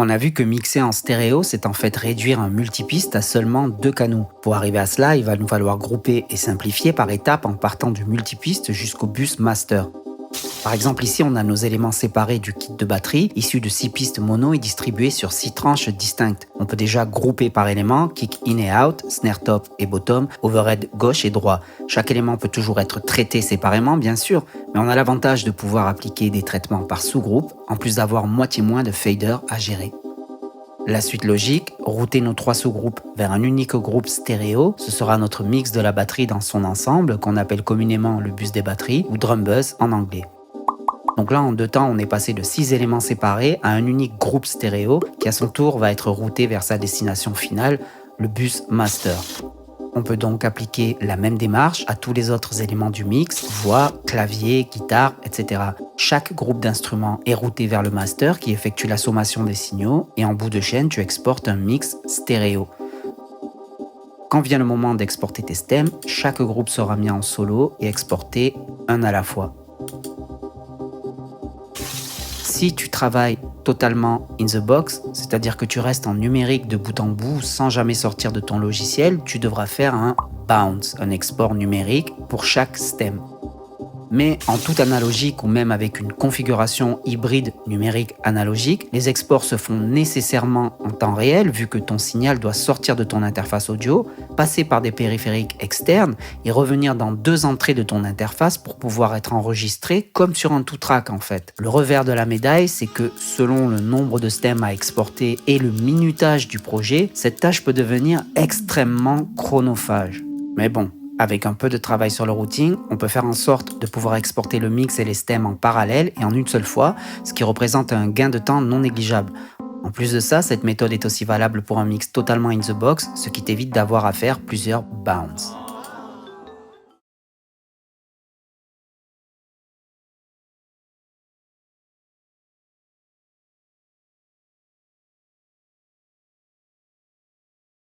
On a vu que mixer en stéréo, c'est en fait réduire un multipiste à seulement 2 canaux. Pour arriver à cela, il va nous falloir grouper et simplifier par étapes en partant du multipiste jusqu'au bus master. Par exemple, ici, on a nos éléments séparés du kit de batterie, issus de 6 pistes mono et distribués sur 6 tranches distinctes. On peut déjà grouper par élément, kick in et out, snare top et bottom, overhead gauche et droit. Chaque élément peut toujours être traité séparément, bien sûr, mais on a l'avantage de pouvoir appliquer des traitements par sous-groupe, en plus d'avoir moitié moins de fader à gérer. La suite logique, router nos 3 sous-groupes vers un unique groupe stéréo, ce sera notre mix de la batterie dans son ensemble, qu'on appelle communément le bus des batteries ou drum bus en anglais. Donc là, en 2 temps, on est passé de 6 éléments séparés à un unique groupe stéréo qui à son tour va être routé vers sa destination finale, le bus master. On peut donc appliquer la même démarche à tous les autres éléments du mix, voix, clavier, guitare, etc. Chaque groupe d'instruments est routé vers le master qui effectue la sommation des signaux et en bout de chaîne, tu exportes un mix stéréo. Quand vient le moment d'exporter tes stems, chaque groupe sera mis en solo et exporté un à la fois. Si tu travailles totalement in the box, c'est-à-dire que tu restes en numérique de bout en bout sans jamais sortir de ton logiciel, tu devras faire un bounce, un export numérique pour chaque stem. Mais en toute analogique ou même avec une configuration hybride numérique analogique, les exports se font nécessairement en temps réel vu que ton signal doit sortir de ton interface audio, passer par des périphériques externes et revenir dans 2 entrées de ton interface pour pouvoir être enregistré comme sur un two-track en fait. Le revers de la médaille, c'est que selon le nombre de stems à exporter et le minutage du projet, cette tâche peut devenir extrêmement chronophage. Mais bon, avec un peu de travail sur le routing, on peut faire en sorte de pouvoir exporter le mix et les stems en parallèle et en une seule fois, ce qui représente un gain de temps non négligeable. En plus de ça, cette méthode est aussi valable pour un mix totalement in the box, ce qui t'évite d'avoir à faire plusieurs bounces.